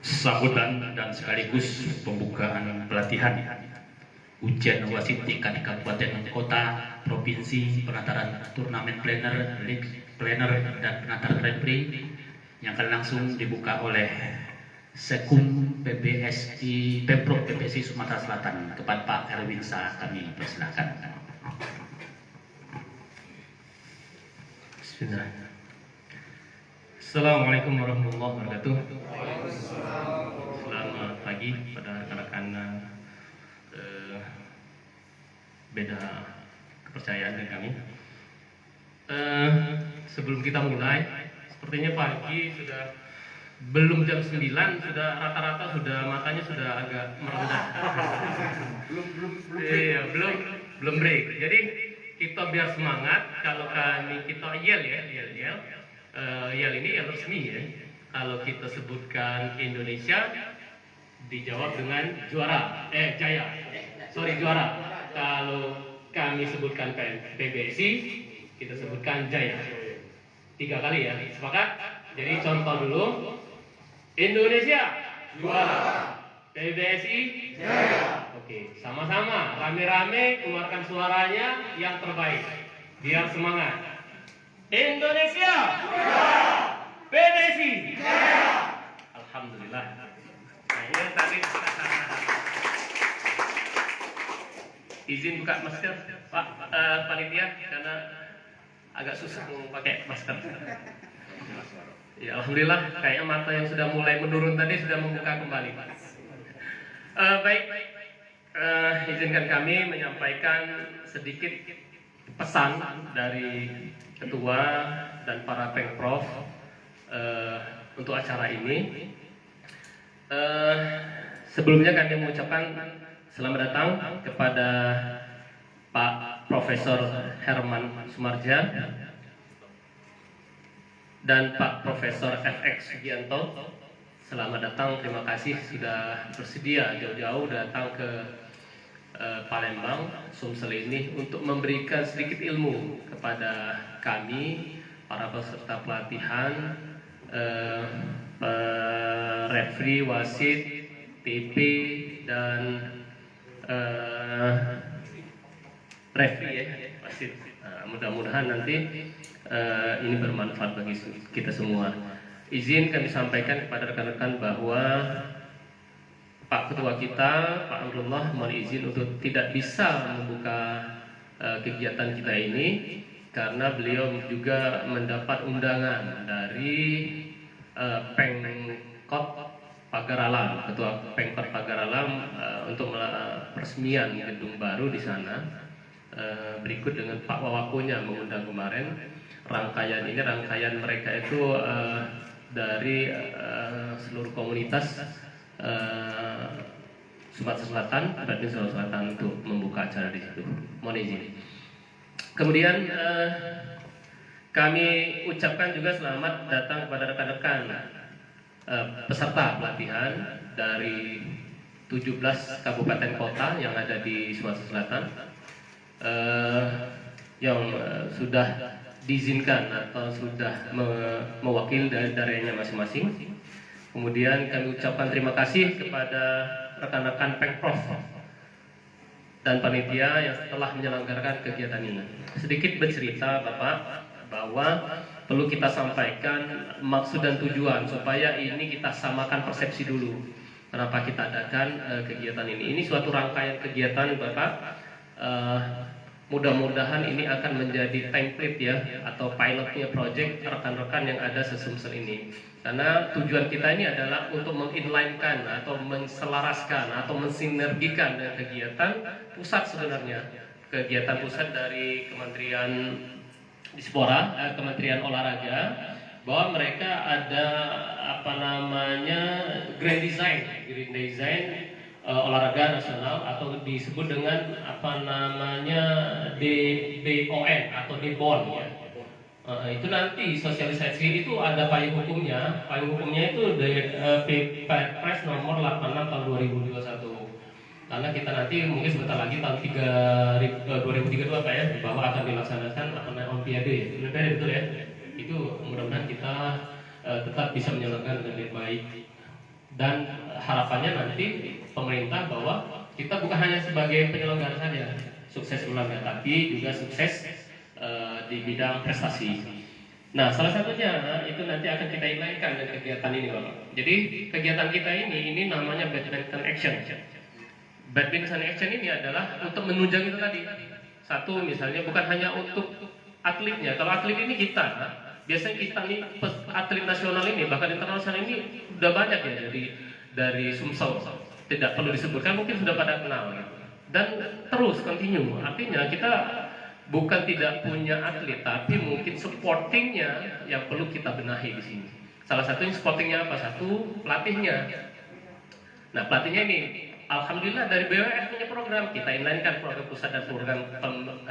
sambutan dan sekaligus pembukaan pelatihan ujian wasit tingkat kabupaten kota provinsi penataran turnamen planner, league planner dan penataran referee yang akan langsung dibuka oleh Sekum PBSI Pemprov PBSI Sumatera Selatan. Kepada Pak Erwin Sa kami persilakan. Bismillah. Assalamualaikum warahmatullahi wabarakatuh. Selamat pagi pada rekan-rekan beda kepercayaan dengan kami. Sebelum kita mulai, sepertinya pagi sudah belum jam 9 sudah rata-rata sudah matanya sudah agak merendah. belum break. Jadi kita biar semangat. Kalau kami kita yel ini yang resmi ya. Kalau kita sebutkan Indonesia dijawab dengan juara. Juara. Kalau kami sebutkan PBSI kita sebutkan Jaya. 3 kali ya. Sepakat? Jadi contoh dulu. Indonesia juara. PBSI Jaya. Oke, sama-sama rame-rame keluarkan suaranya yang terbaik. Biar semangat. Indonesia juara. PBSI Jaya. Alhamdulillah. Nah, ini tadi izin buka masker, Pak panitia, karena agak susah mau pakai masker. Ya, alhamdulillah, kayaknya mata yang sudah mulai menurun tadi sudah membuka kembali. Baik, izinkan kami menyampaikan sedikit pesan dari Ketua dan para Pemprov untuk acara ini. Sebelumnya kami mengucapkan selamat datang kepada Pak Profesor Herman Sumarja dan Pak Profesor FX Sugianto. Selamat datang, terima kasih sudah bersedia jauh-jauh datang ke Palembang, Sumsel ini untuk memberikan sedikit ilmu kepada kami, para peserta pelatihan, referee, wasit, TP, dan referee ya, wasit. Mudah-mudahan nanti ini bermanfaat bagi kita semua. Izin kami sampaikan kepada rekan-rekan bahwa Pak Ketua kita, Pak Amrullah, mohon izin untuk tidak bisa membuka kegiatan kita ini karena beliau juga mendapat undangan dari Pemkot Pagar Alam, Ketua Pemkot Pagar Alam untuk peresmian gedung baru di sana. Berikut dengan Pak Wawakunya mengundang kemarin. Rangkaian mereka itu dari seluruh komunitas Sumatera Selatan, berarti Sumatera Selatan untuk membuka acara di situ. Mohon izin. Kemudian kami ucapkan juga selamat datang kepada rekan-rekan peserta pelatihan dari 17 kabupaten kota yang ada di Sumatera Selatan yang sudah diizinkan atau sudah mewakili dari daerahnya masing-masing. Kemudian kami ucapkan terima kasih kepada rekan-rekan Pemprov dan panitia yang telah menyelenggarakan kegiatan ini. Sedikit bercerita Bapak bahwa perlu kita sampaikan maksud dan tujuan supaya ini kita samakan persepsi dulu. Kenapa kita adakan kegiatan ini? Ini suatu rangkaian kegiatan Bapak. Mudah-mudahan ini akan menjadi template ya atau pilotnya project rekan-rekan yang ada se-Sumsel ini. Karena tujuan kita ini adalah untuk menginlinekan atau menselaraskan atau mensinergikan dengan kegiatan pusat sebenarnya. Kegiatan pusat dari Kementerian Dispora, Kementerian Olahraga, bahwa mereka ada Grand Design olahraga nasional atau disebut dengan DBON atau DBON ya. Itu nanti sosialisasi itu ada payung hukumnya. Payung hukumnya itu dari Perpres nomor 86 tahun 2021. Karena kita nanti mungkin sebentar lagi tahun 2032 Pak ya, bahwa akan dilaksanakan Olimpiade ya. Olimpiade betul ya. Itu mudah-mudahan kita tetap bisa menjalankan dengan baik. Dan harapannya nanti pemerintah bahwa kita bukan hanya sebagai penyelenggara saja sukses ulangnya, tapi juga sukses di bidang prestasi. Nah, salah satunya itu nanti akan kita inlainkan dengan kegiatan ini, Bapak. Jadi kegiatan kita ini namanya Badminton Action. Badminton Action ini adalah untuk menunjang itu tadi. Satu, misalnya bukan hanya untuk atletnya. Kalau atlet ini kita, biasanya kita nih atlet nasional ini, bahkan internasional ini udah banyak ya dari Sumsel. Tidak perlu disebutkan, mungkin sudah pada kenal. Dan terus continue. Artinya kita bukan tidak punya atlet, tapi mungkin supportingnya yang perlu kita benahi di sini. Salah satunya supportingnya apa? Satu, pelatihnya. Nah, pelatihnya ini, alhamdulillah dari BWF punya program, kita inlainkan program pusat dan program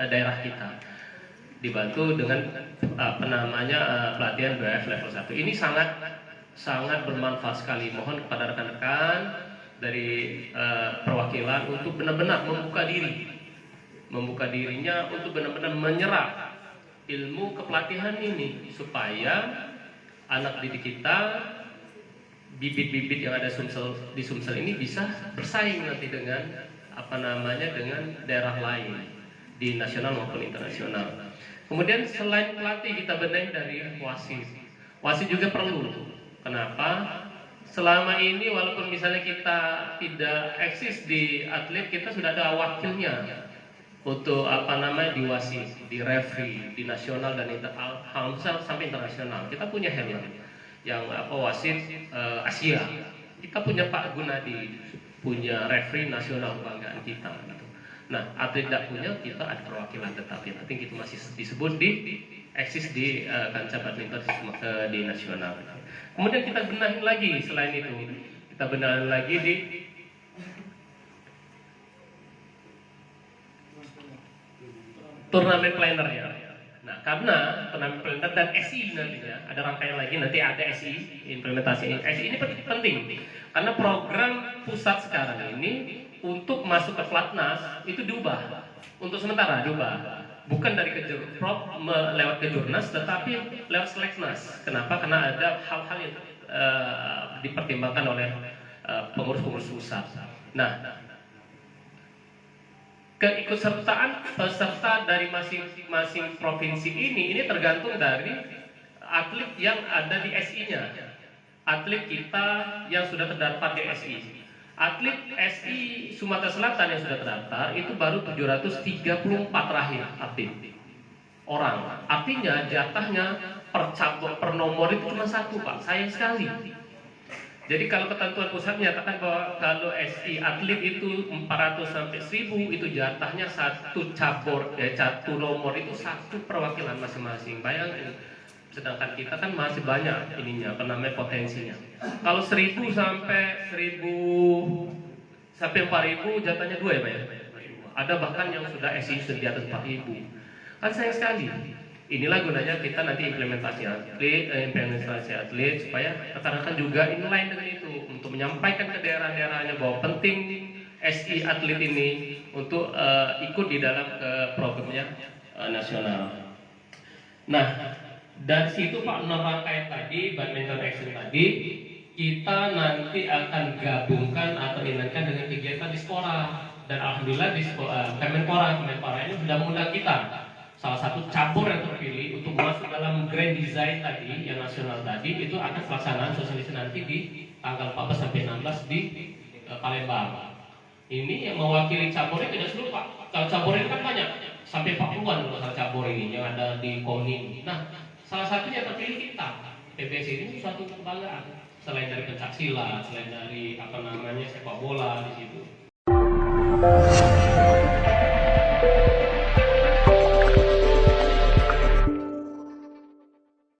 daerah kita, dibantu dengan pelatihan BWF level 1. Ini sangat bermanfaat sekali. Mohon kepada rekan-rekan dari perwakilan untuk benar-benar membuka dirinya untuk benar-benar menyerap ilmu kepelatihan ini, supaya anak didik kita, bibit-bibit yang ada di Sumsel ini bisa bersaing nanti dengan dengan daerah lain di nasional maupun internasional. Kemudian selain pelatih, kita benahi dari wasit. Wasit juga perlu. Kenapa? Selama ini walaupun misalnya kita tidak eksis di atlet, kita sudah ada wakilnya untuk di wasit, di referee, di nasional dan sampai internasional. Kita punya Helen yang wasit Asia. Kita punya Pak Gunadi, punya referee nasional kebanggaan kita. Gitu. Nah, atlet tidak punya, kita ada perwakilan tetap. Ya, nanti kita masih disebut eksis di kancah badminton di nasional. Kemudian kita benahi lagi selain itu, kita benahi lagi di turnamen planner ya. Nah, karena turnamen planner dan SI nantinya ada rangkaian lagi, nanti ada SI implementasi. SI ini penting karena program pusat sekarang ini untuk masuk ke Platnas itu diubah, untuk sementara diubah, bukan dari Kejurprov lewat Kejurnas, tetapi lewat Seleknas. Kenapa? Karena ada hal-hal yang dipertimbangkan oleh pengurus-pengurus pusat. Nah, keikutsertaan peserta dari masing-masing provinsi ini tergantung dari atlet yang ada di SI-nya. Atlet kita yang sudah terdaftar di SI. Atlet SI Sumatera Selatan yang sudah terdaftar itu baru 734 terakhir atlet orang. Artinya jatahnya per nomor itu cuma satu, Pak. Sayang sekali. Jadi kalau ketentuan pusat menyatakan bahwa kalau SI atlet itu 400 sampai 1000, itu jatahnya satu satu nomor itu satu perwakilan masing-masing. Bayangin, sedangkan kita kan masih banyak potensinya. Kalau 1000 sampai 4000 jatahnya 2 ya, Pak ya. Ada bahkan yang sudah SI sudah di atas 4000. Kan sayang sekali. Inilah gunanya kita nanti implementasi atlet supaya rekan-rekan juga inline dengan itu, untuk menyampaikan ke daerah-daerahnya bahwa penting SI atlet ini untuk ikut di dalam programnya nasional. Nah, dari situ Pak, rangkaian tadi Badminton Action tadi kita nanti akan gabungkan atau inlinkan dengan kegiatan Dispora, dan alhamdulillah Kemenpora ini sudah mengundang kita. Salah satu cabur yang terpilih untuk masuk dalam grand design tadi yang nasional tadi itu akan pelaksanaan sosialisasi nanti di tanggal 14 sampai 16 di Palembang. Ini yang mewakili caburnya tidak seluruh, Pak. Kalau cabur ini kan banyak, sampai 40-an kalau cabur ini yang ada di KONI. Nah, salah satunya terpilih kita. PBSI ini suatu kebanggaan. Selain dari pencaksilat, selain dari sepak bola di situ.